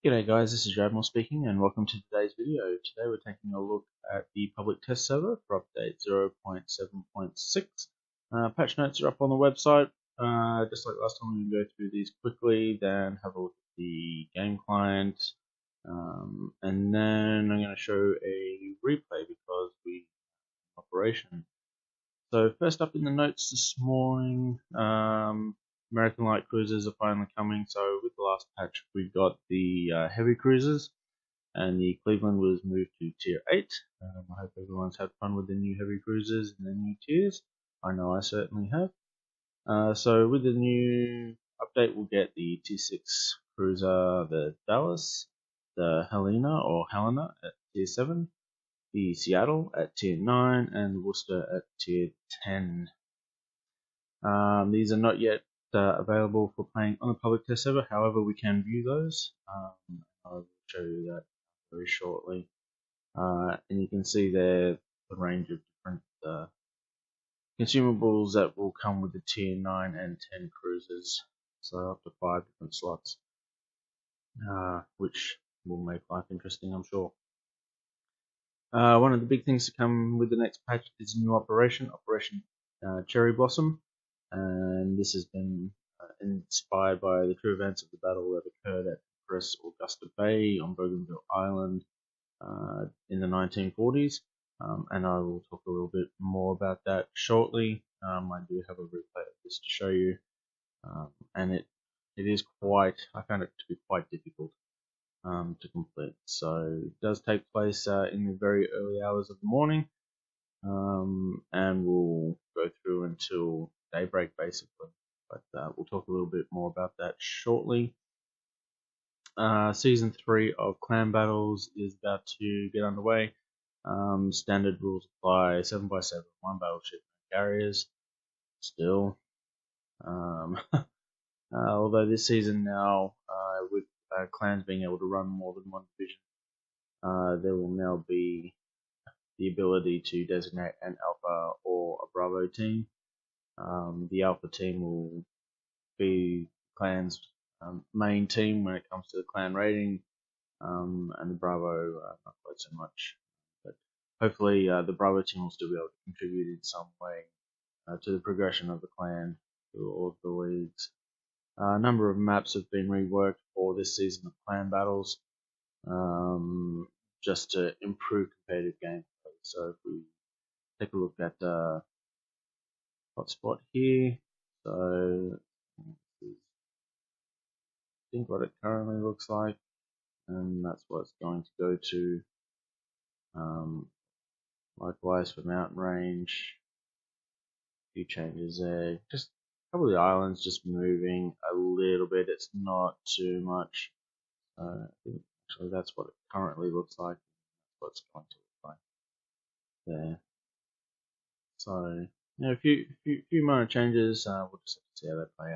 G'day guys, this is Radmore speaking and welcome to today's video. Today we're taking a look at the public test server for update 0.7.6. Patch notes are up on the website. Just like last time, we can go through these quickly, then have a look at the game client, and then I'm going to show a replay because we have operation. So first up in the notes this morning, American light cruisers are finally coming. So with the last patch, we got the heavy cruisers, and the Cleveland was moved to tier 8. I hope everyone's had fun with the new heavy cruisers and the new tiers. I know I certainly have. So with the new update, we'll get the tier 6 cruiser, the Dallas, the Helena at tier 7, the Seattle at tier 9, and Worcester at tier 10. These are not yet available for playing on the public test server, however we can view those. I will show you that very shortly. And you can see there the range of different consumables that will come with the tier 9 and 10 cruisers, so up to 5 different slots, which will make life interesting, I'm sure. One of the big things to come with the next patch is a new Operation Cherry Blossom, and this has been inspired by the true events of the battle that occurred at Empress Augusta Bay on Bougainville Island in the 1940s, and I will talk a little bit more about that shortly. I do have a replay of this to show you, and it is quite, I found it to be quite difficult to complete. So it does take place in the very early hours of the morning, and we'll go through until daybreak basically, but we'll talk a little bit more about that shortly. Season 3 of Clan Battles is about to get underway. Standard rules apply: 7x7, 1 battleship, no carriers. Still, although this season now, with clans being able to run more than one division, there will now be the ability to designate an Alpha or a Bravo team. The Alpha team will be clan's main team when it comes to the clan rating, and the Bravo not quite so much. But hopefully the Bravo team will still be able to contribute in some way to the progression of the clan through all of the leagues. A number of maps have been reworked for this season of Clan Battles, just to improve competitive gameplay. So if we take a look at hotspot here, so this is, I think, what it currently looks like, and that's what it's going to go to. Likewise for mountain range, a few changes there. Just a couple of the islands just moving a little bit. It's not too much. I think actually that's what it currently looks like. That's what it's going to look like there. So a few minor changes. We'll just have to see how they play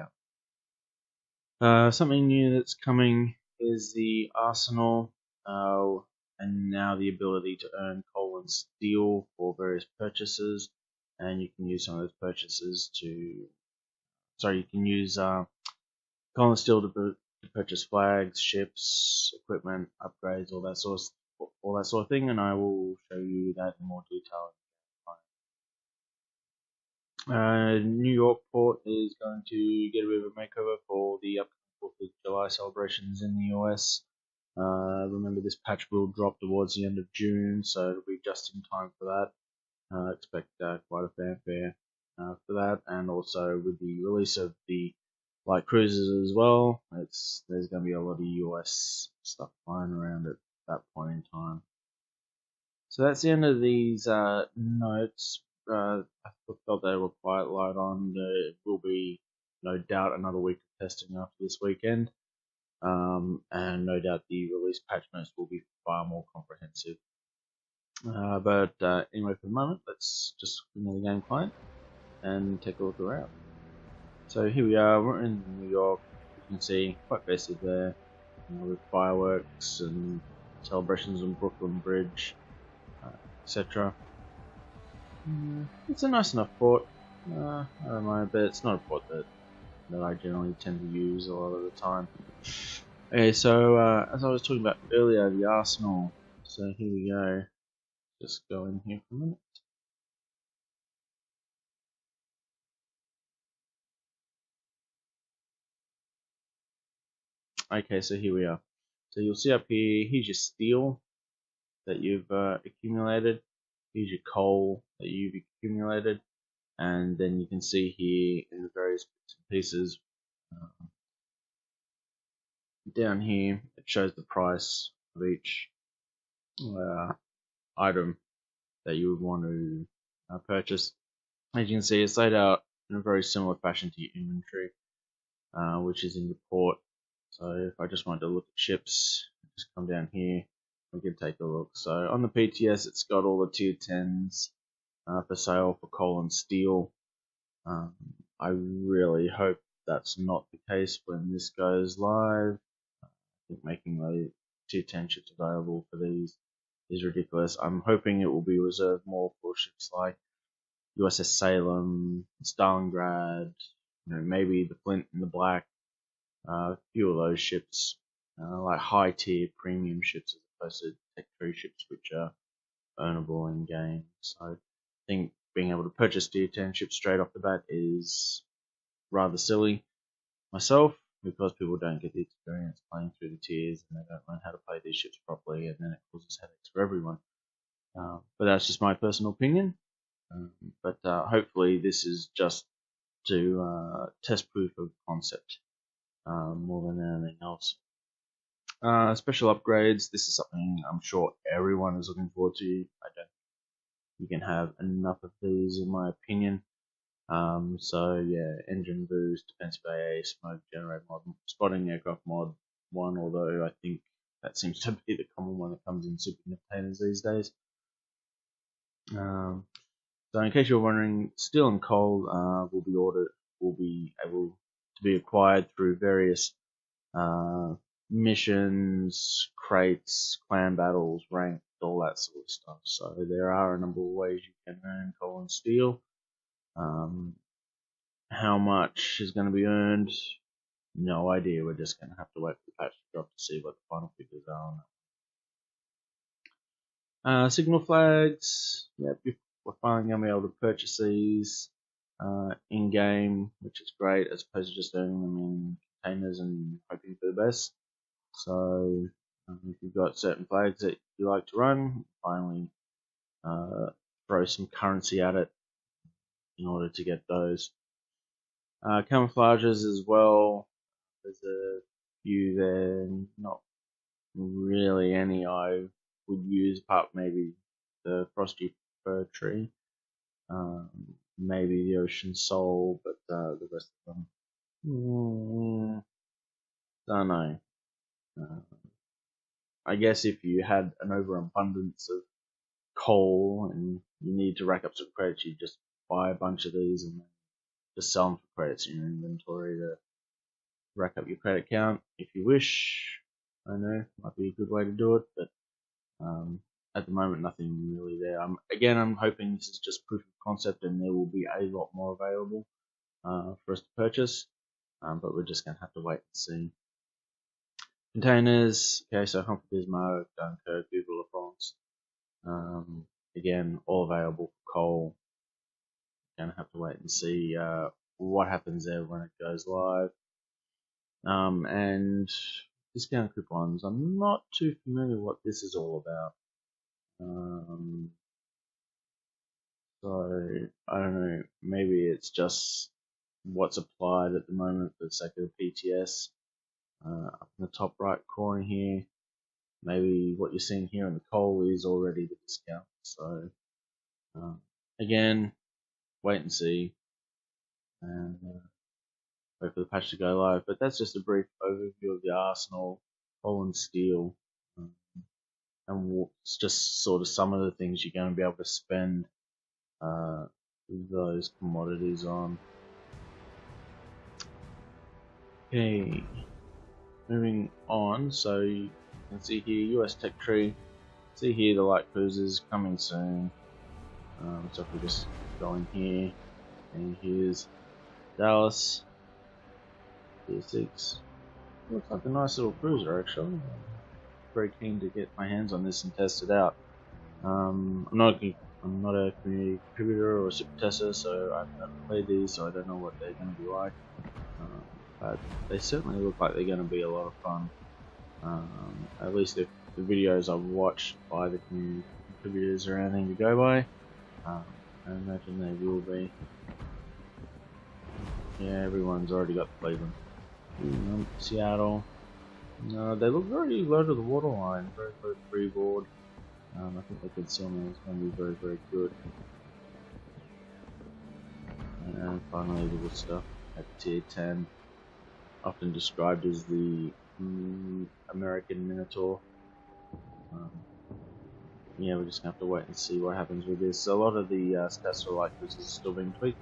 out. Something new that's coming is the Arsenal, and now the ability to earn coal and steel for various purchases, and you can use some of those purchases to. Sorry, you can use coal and steel to purchase flags, ships, equipment, upgrades, all that sort of thing, and I will show you that in more detail. New York Port is going to get a bit of a makeover for the upcoming 4th of July celebrations in the US. Remember, this patch will drop towards the end of June, so it'll be just in time for that. Expect quite a fanfare for that, and also with the release of the light cruisers as well, there's going to be a lot of US stuff flying around at that point in time. So that's the end of these notes. I thought they were quite light on. There will be no doubt another week of testing after this weekend, and no doubt the release patch notes will be far more comprehensive. But anyway, for the moment, let's just bring in the game client and take a look around. So here we are, we're in New York. You can see quite festive there, with fireworks and celebrations on Brooklyn Bridge, etc. It's a nice enough port. I don't mind, but it's not a port that I generally tend to use a lot of the time. Okay, so as I was talking about earlier, the Arsenal. So here we go. Just go in here for a minute. Okay, so here we are. So you'll see up here, here's your steel that you've accumulated. Here's your coal that you've accumulated. And then you can see here in the various bits and pieces down here, it shows the price of each item that you would want to purchase. As you can see, it's laid out in a very similar fashion to your inventory, which is in your port. So if I just wanted to look at ships, just come down here, we can take a look. So on the PTS, it's got all the tier 10s for sale for coal and steel. I really hope that's not the case when this goes live. I think making the tier 10 ships available for these is ridiculous. I'm hoping it will be reserved more for ships like USS Salem, Stalingrad, maybe the Flint and the Black, a few of those ships, like high tier premium ships as opposed to Tech 3 ships, which are earnable in game. So I think being able to purchase tier 10 ships straight off the bat is rather silly myself, because people don't get the experience playing through the tiers and they don't learn how to play these ships properly, and then it causes headaches for everyone. But that's just my personal opinion. But hopefully this is just to test proof of concept more than anything else. Special upgrades. This is something I'm sure everyone is looking forward to. I don't think you can have enough of these, in my opinion. So yeah, engine boost, defensive AA, smoke generator mod, spotting aircraft mod 1, although I think that seems to be the common one that comes in super containers these days. So in case you're wondering, steel and coal will be able to be acquired through various missions, crates, clan battles, ranked, all that sort of stuff. So there are a number of ways you can earn coal and steel. How much is going to be earned? No idea. We're just going to have to wait for the patch to drop to see what the final figures are on it. Signal flags. Yep, we're finally going to be able to purchase these in game, which is great, as opposed to just earning them in containers and hoping for the best. So if you've got certain flags that you like to run, finally throw some currency at it in order to get those. Camouflages as well. There's a few there, not really any I would use, apart maybe the Frosty Fir Tree, maybe the Ocean Soul, but the rest of them, don't know. I guess if you had an overabundance of coal and you need to rack up some credits, you just buy a bunch of these and just sell them for credits in your inventory to rack up your credit count if you wish. I know, might be a good way to do it, but at the moment, nothing really there. I'm hoping this is just proof of concept and there will be a lot more available for us to purchase, but we're just going to have to wait and see. Containers, okay, so Humphrey Bismarck, Dunkirk, Google La France. Again, all available for coal. Gonna have to wait and see what happens there when it goes live. And discount coupons. I'm not too familiar what this is all about. So I don't know. Maybe it's just what's applied at the moment for the sake of the PTS. Up in the top right corner here, maybe what you're seeing here in the coal is already the discount. So again, wait and see, and wait for the patch to go live. But that's just a brief overview of the Arsenal, coal and steel, and it's just sort of some of the things you're going to be able to spend those commodities on. Okay, moving on. So you can see here US Tech Tree. See here the light cruisers coming soon. So if we just go in here, and here's Dallas, Tier 6. Looks like a nice little cruiser actually. Very keen to get my hands on this and test it out. I'm not a community contributor or a super tester, so I've never played these, so I don't know what they're going to be like. But they certainly look like they're going to be a lot of fun. At least if the videos I've watched by the community contributors are anything to go by, I imagine they will be. Yeah, everyone's already got Cleveland. Seattle. No, they look very low to the waterline, very close freeboard. I think the concealment is going to be very, very good. And finally, the wood stuff at tier 10, often described as the American Minotaur. Yeah, we're just going to have to wait and see what happens with this. A lot of the stats are like this is still being tweaked,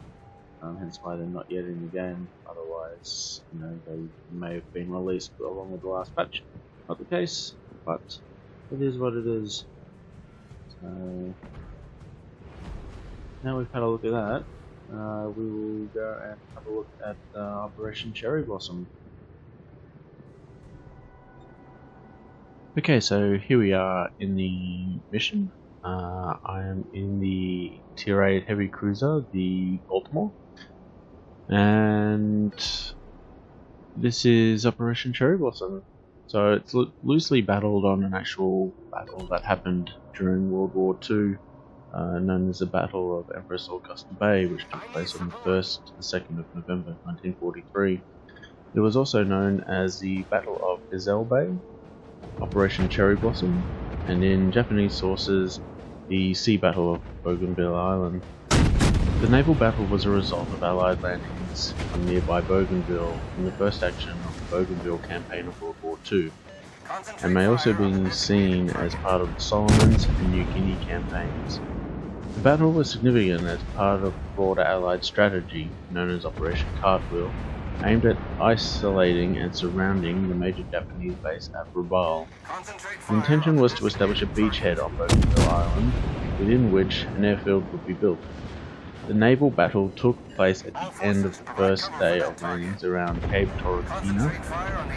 hence why they're not yet in the game. Otherwise, you know, they may have been released along with the last patch. Not the case, but it is what it is. So now we've had a look at that, we will go and have a look at Operation Cherry Blossom. Okay, so here we are in the mission. I am in the Tier 8 heavy cruiser, the Baltimore, and this is Operation Cherry Blossom. So it's loosely battled on an actual battle that happened during World War II, known as the Battle of Empress Augusta Bay, which took place on the 1st to the 2nd of November 1943. It was also known as the Battle of Gazelle Bay, Operation Cherry Blossom, and in Japanese sources, the Sea Battle of Bougainville Island. The naval battle was a result of Allied landings on nearby Bougainville in the first action of the Bougainville campaign of World War II, and may also be seen as part of the Solomons and New Guinea campaigns. The battle was significant as part of a broader Allied strategy known as Operation Cartwheel, aimed at isolating and surrounding the major Japanese base at Rabaul. The intention was to establish a beachhead on Bougainville Island, within which an airfield would be built. The naval battle took place at the end of the first day of landings around Cape Torokina,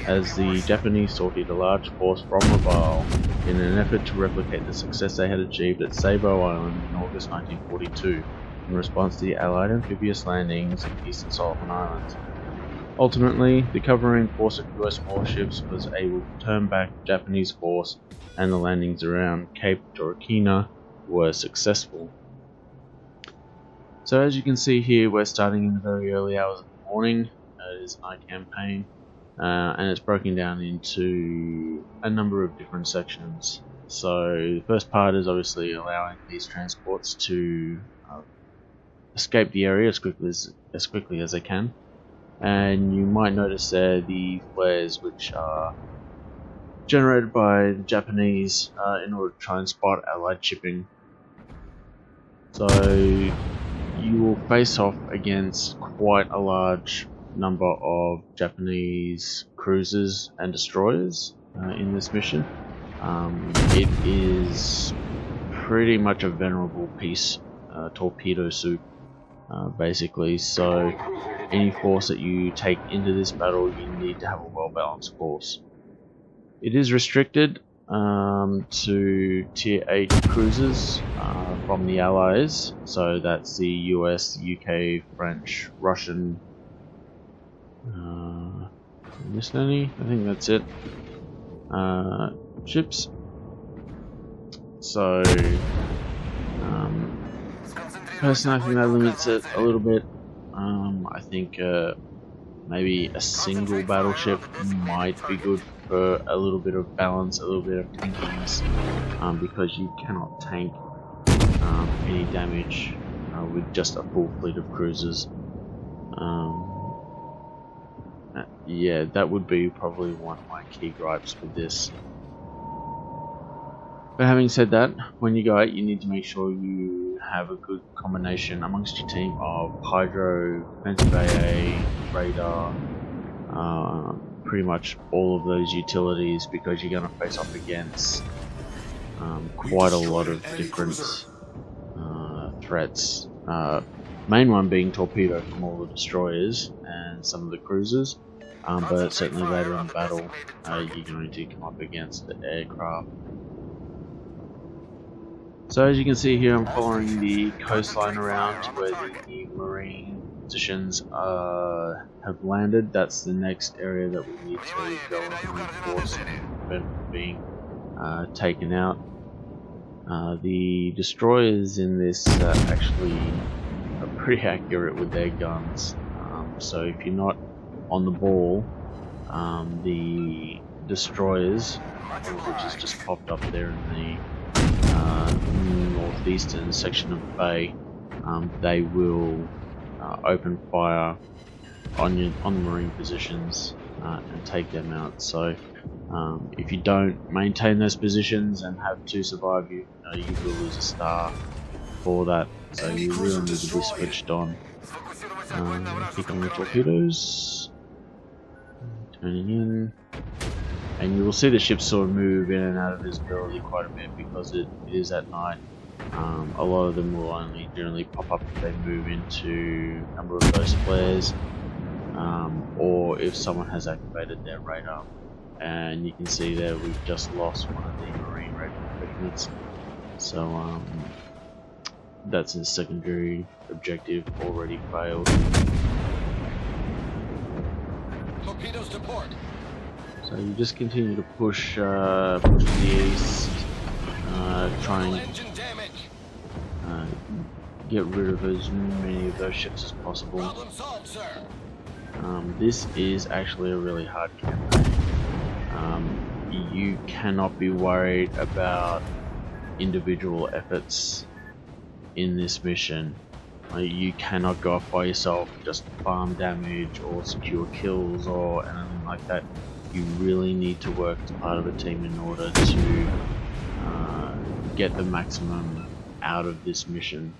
as the Japanese sorted a large force from Rabaul in an effort to replicate the success they had achieved at Savo Island in August 1942 in response to the Allied amphibious landings in eastern Solomon Islands. Ultimately, the covering force of US warships was able to turn back the Japanese force, and the landings around Cape Torokina were successful. So as you can see here, we're starting in the very early hours of the morning. It is a night campaign, and it's broken down into a number of different sections. So the first part is obviously allowing these transports to escape the area as quickly as they can. And you might notice there the flares which are generated by the Japanese in order to try and spot Allied shipping. So you will face off against quite a large number of Japanese cruisers and destroyers in this mission. It is pretty much a venerable piece torpedo soup, basically. So any force that you take into this battle, you need to have a well-balanced force. It is restricted to Tier 8 cruisers from the Allies, so that's the US, UK, French, Russian, missed any? I think that's it. Ships. So, personally, I think that limits it a little bit. I think maybe a single battleship might be good for a little bit of balance, a little bit of tankings, because you cannot tank any damage with just a full fleet of cruisers. Yeah, that would be probably one of my key gripes with this. But having said that, when you go out, you need to make sure you have a good combination amongst your team of hydro, defensive AA, radar, pretty much all of those utilities, because you're going to face off against quite a lot of different threats. Main one being torpedo from all the destroyers and some of the cruisers, but certainly later in the battle, you're going to come up against the aircraft. So as you can see here, I'm following the coastline around to where the marine positions have landed. That's the next area that we need to go and reinforce and prevent from being taken out. The destroyers in this actually are pretty accurate with their guns. So if you're not on the ball, the destroyers, which has just popped up there in the northeastern section of the bay, they will open fire on the marine positions and take them out. So if you don't maintain those positions and have to survive, you will lose a star for that. So you really need to be switched on. Click on the torpedoes, turning in. And you will see the ship sort of move in and out of visibility quite a bit because it is at night. A lot of them will only generally pop up if they move into a number of those flares, or if someone has activated their radar. And you can see there we've just lost one of the marine regiments. So that's a secondary objective already failed. Torpedoes to port. So you just continue to push to the east, try and get rid of as many of those ships as possible. Problem solved, sir. This is actually a really hard campaign. You cannot be worried about individual efforts in this mission. You cannot go off by yourself, just farm damage or secure kills or anything like that. You really need to work as part of a team in order to get the maximum out of this mission,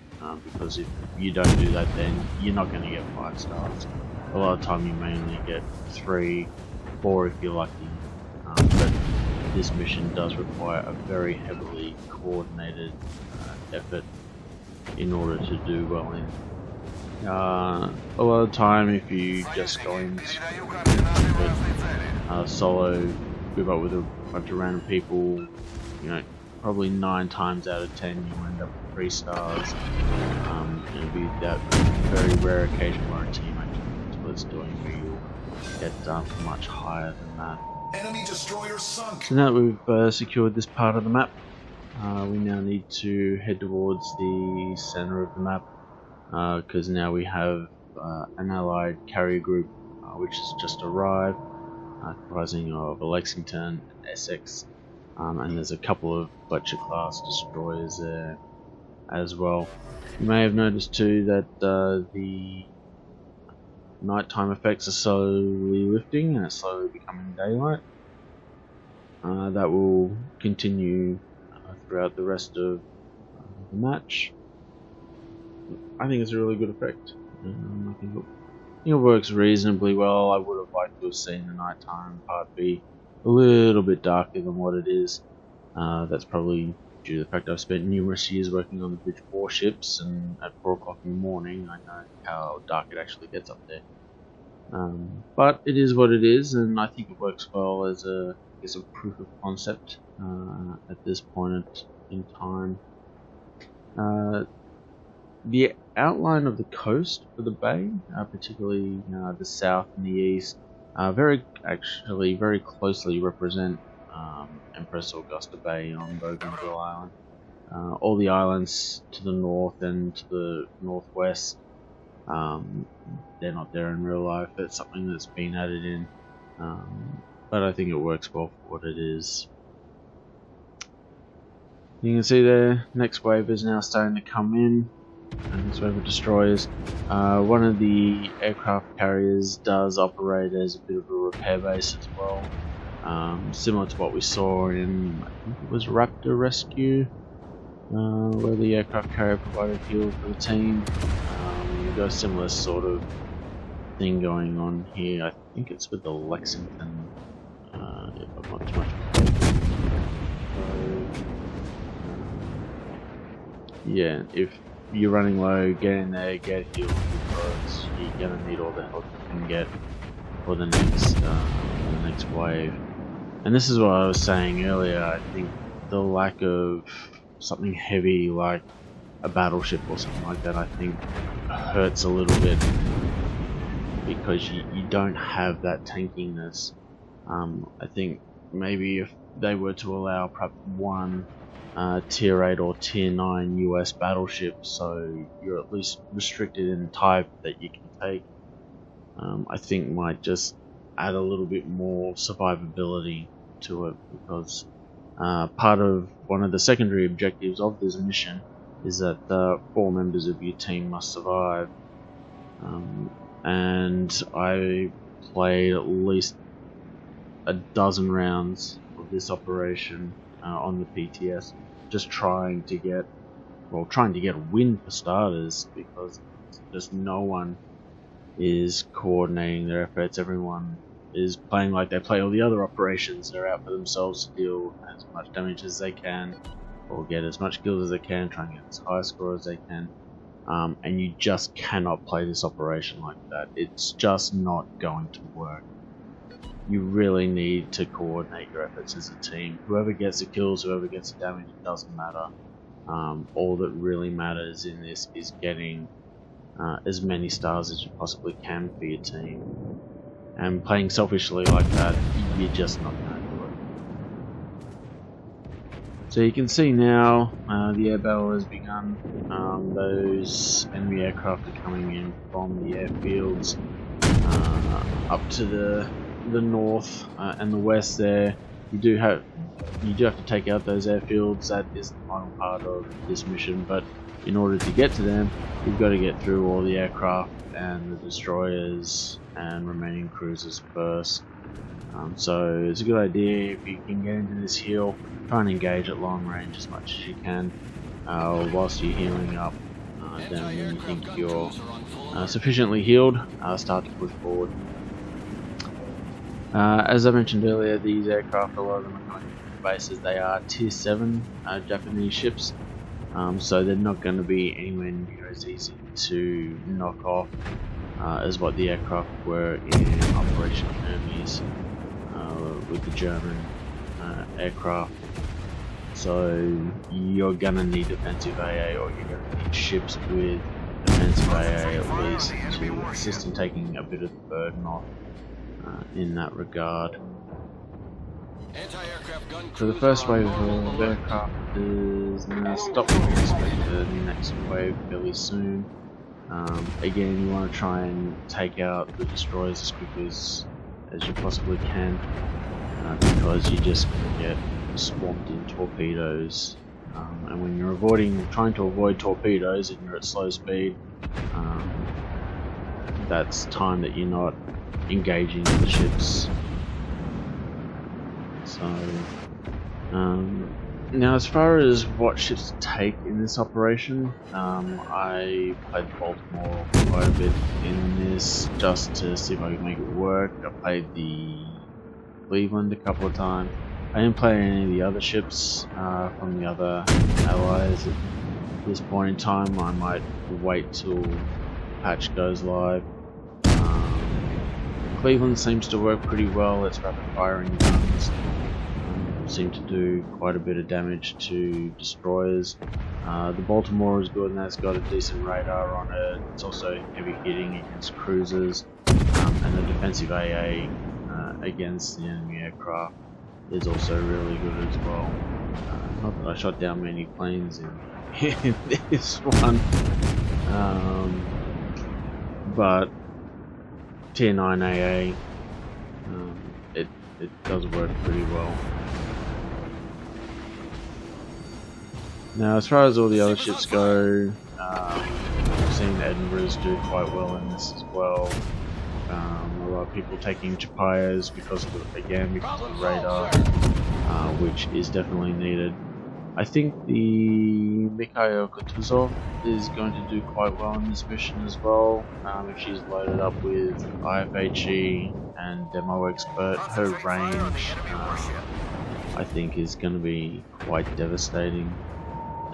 because if you don't do that, then you're not going to get 5 stars. A lot of time you may only get 3, 4 if you're lucky, but this mission does require a very heavily coordinated effort in order to do well in. A lot of time if you just go into solo, group up with a bunch of random people, probably 9 times out of 10 you end up with 3 stars. It'll be that very rare occasion where a team actually knows what it's doing, where you'll get much higher than that. Enemy destroyer sunk. So now that we've secured this part of the map, we now need to head towards the center of the map, because now we have an allied carrier group which has just arrived, comprising of a Lexington, an Essex, and there's a couple of Fletcher class destroyers there as well. You may have noticed too that the nighttime effects are slowly lifting and it's slowly becoming daylight. That will continue throughout the rest of the match. I think it's a really good effect. I think it works reasonably well. I would have liked to have seen the nighttime part be a little bit darker than what it is. That's probably due to the fact I've spent numerous years working on the British warships, and at 4 o'clock in the morning I know how dark it actually gets up there. But it is what it is, and I think it works well as a proof of concept at this point in time. The outline of the coast for the bay, particularly the south and the east, very closely represent Empress Augusta Bay on Bougainville Island. All the islands to the north and to the northwest, they're not there in real life. It's something that's been added in, but I think it works well for what it is. You can see there, next wave is now starting to come in, and this wave of destroyers. One of the aircraft carriers does operate as a bit of a repair base as well, similar to what we saw in, I think it was Raptor Rescue, where the aircraft carrier provided fuel for the team. We've got a similar sort of thing going on here. I think it's with the Lexington, if I'm not too much mistaken. Yeah, if you're running low, get in there, get healed, because you're gonna need all the help you can get. for the next wave. And this is what I was saying earlier. I think the lack of something heavy like a battleship or something like that, I think hurts a little bit, because you don't have that tankiness. I think maybe if they were to allow perhaps one tier 8 or tier 9 US battleship, so you're at least restricted in type that you can take, I think might just add a little bit more survivability to it, because part of one of the secondary objectives of this mission is that 4 members of your team must survive. And I played at least a dozen rounds of this operation on the PTS, just trying to get a win for starters, because just no one is coordinating their efforts. Everyone is playing like they play all the other operations. They're out for themselves to deal as much damage as they can, or get as much kills as they can, try and get as high a score as they can. And you just cannot play this operation like that. It's just not going to work. You really need to coordinate your efforts as a team. Whoever gets the kills, whoever gets the damage, it doesn't matter. All that really matters in this is getting as many stars as you possibly can for your team. And playing selfishly like that, you're just not going to do it. So you can see now the air battle has begun. Those enemy aircraft are coming in from the airfields up to the north and the west. There, you do have to take out those airfields. That is the final part of this mission. But in order to get to them, you've got to get through all the aircraft and the destroyers and remaining cruisers first. So it's a good idea if you can get into this hill, try and engage at long range as much as you can whilst you're healing up. Then when you think you're sufficiently healed, start to push forward. As I mentioned earlier, these aircraft, a lot of them are coming from bases. They are tier 7 Japanese ships, so they're not going to be anywhere near as easy to knock off as what the aircraft were in Operation Hermes with the German aircraft. So you're going to need defensive AA, or you're going to need ships with defensive AA at least to assist in taking a bit of the burden off in that regard. So the first wave of aircraft is now stopped. We expect the next wave fairly soon. Again, you want to try and take out the destroyers as quickly as you possibly can, because you just get swamped in torpedoes. And when you're trying to avoid torpedoes and you're at slow speed, that's time that you're not engaging the ships. So now, as far as what ships to take in this operation, I played the Baltimore quite a bit in this just to see if I could make it work. I played the Cleveland a couple of times. I didn't play any of the other ships from the other allies at this point in time. I might wait till the patch goes live. Cleveland seems to work pretty well. Its rapid firing guns seem to do quite a bit of damage to destroyers. The Baltimore is good, and that's got a decent radar on it. It's also heavy hitting against cruisers, and the defensive AA against the enemy aircraft is also really good as well. Not that I shot down many planes in this one, but tier 9 AA, it does work pretty well. Now, as far as all the other ships go, I've seen the Edinburghs do quite well in this as well. A lot of people taking Chapayas because of the radar, which is definitely needed. I think the Mikhail Kutuzov is going to do quite well in this mission as well. If she's loaded up with IFHE and Demo Expert, her range I think is going to be quite devastating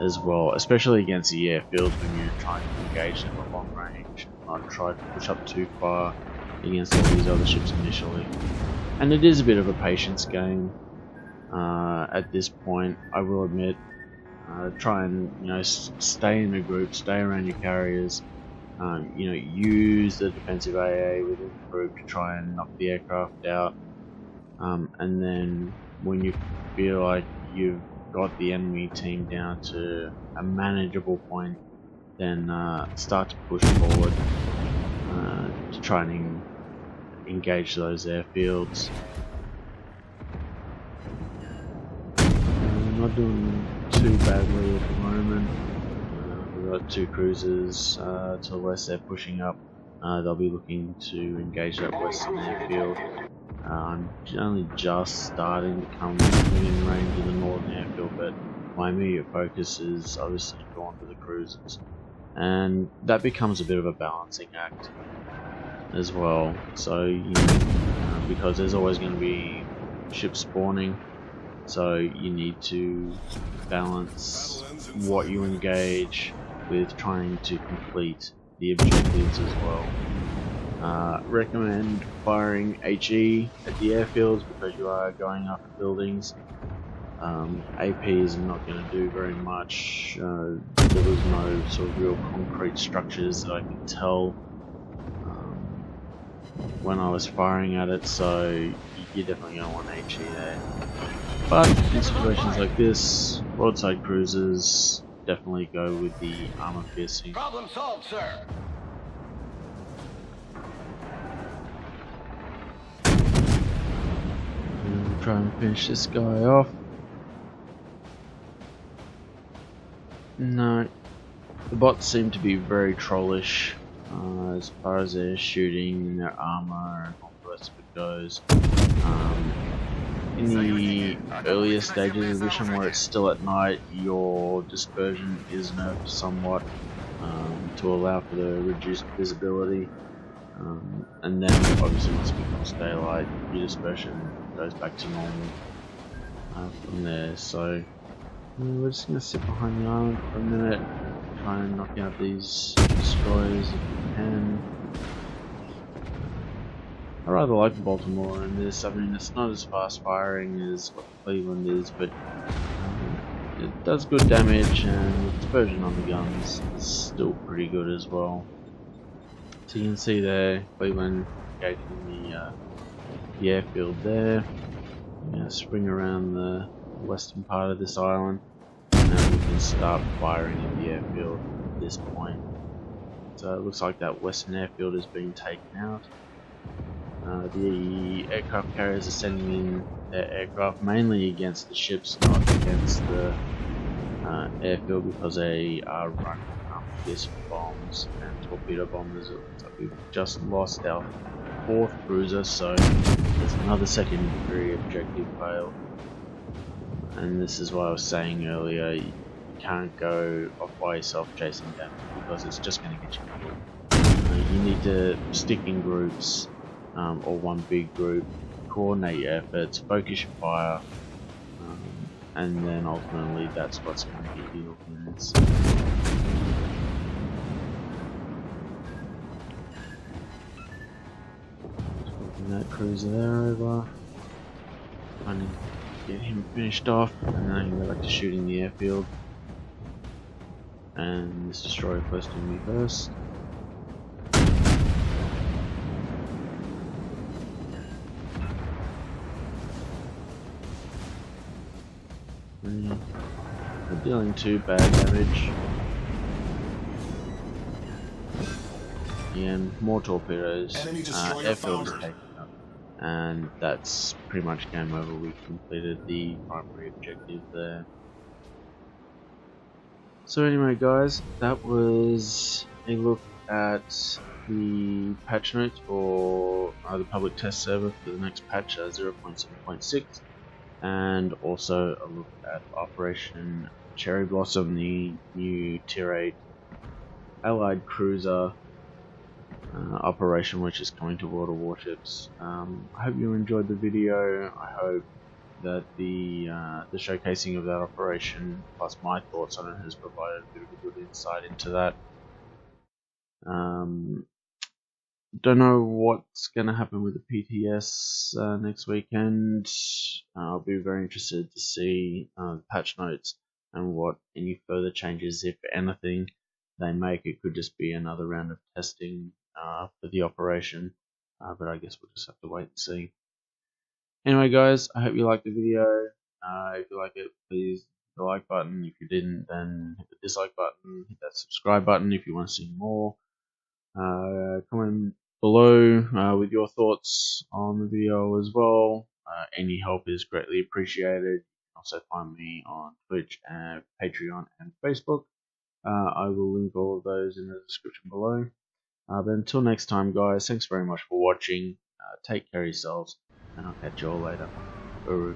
as well, especially against the airfields when you're trying to engage them at long range, not try to push up too far against all these other ships initially. And it is a bit of a patience game at this point, I will admit. Try and stay in a group, stay around your carriers. Use the defensive AA within the group to try and knock the aircraft out. And then when you feel like you've got the enemy team down to a manageable point, then start to push forward to try and engage those airfields. Not doing too badly at the moment. We've got two cruisers to the west. They're pushing up. They'll be looking to engage that western airfield. I'm only just starting to come within range of the northern airfield, but my immediate focus is obviously drawn to the cruisers, and that becomes a bit of a balancing act as well. So because there's always going to be ships spawning, so you need to balance what you engage with trying to complete the objectives as well. Recommend firing HE at the airfields because you are going after buildings. APs are not going to do very much. There was no sort of real concrete structures that I could tell when I was firing at it, so you're definitely going to want HE there. But in situations like this, broadside cruisers definitely go with the armor piercing. Problem solved, sir. And try and finish this guy off. No, the bots seem to be very trollish as far as their shooting and their armor and all the rest of it goes. In the earlier stages of the mission where it's still at night, your dispersion is nerfed somewhat to allow for the reduced visibility. And then obviously once it becomes daylight, your dispersion goes back to normal from there. So we're just going to sit behind the island for a minute, try and knock out these destroyers if we can. I rather like Baltimore in this. I mean, it's not as fast firing as what Cleveland is, but it does good damage, and the dispersion on the guns is still pretty good as well. So you can see there, Cleveland engaging the airfield there. I'm going to spring around the western part of this island, and then we can start firing at the airfield at this point. So it looks like that western airfield is being taken out. The aircraft carriers are sending in their aircraft mainly against the ships, not against the airfield, because they are running piercing bombs and torpedo bombers. It looks like we've just lost our 4th cruiser, so there's another secondary objective failed. And this is what I was saying earlier, you can't go off by yourself chasing them because it's just going to get you killed. You need to stick in groups, or one big group, coordinate your efforts, focus your fire, and then ultimately that's what's going to get you the wins. That cruiser there over, trying to get him finished off, and then I can go back to shooting the airfield. And this destroyer questing me first. Not dealing too bad damage. And more torpedoes. Airfield is taken up, and that's pretty much game over. We've completed the primary objective there. So anyway guys, that was a look at the patch notes for the public test server for the next patch 0.7.6, and also a look at Operation Cherry Blossom, the new Tier 8 Allied cruiser operation which is coming to World of Warships. I hope you enjoyed the video. I hope that the showcasing of that operation plus my thoughts on it has provided a bit of a good insight into that. Don't know what's going to happen with the PTS next weekend. I'll be very interested to see the patch notes and what any further changes, if anything, they make. It could just be another round of testing for the operation, but I guess we'll just have to wait and see. Anyway, guys, I hope you liked the video. If you like it, please hit the like button. If you didn't, then hit the dislike button. Hit that subscribe button if you want to see more. Comment below with your thoughts on the video as well. Any help is greatly appreciated. You can also find me on Twitch and Patreon and Facebook. I will link all of those in the description below. But until next time, guys, thanks very much for watching. Take care of yourselves, and I'll catch you all later. Uru.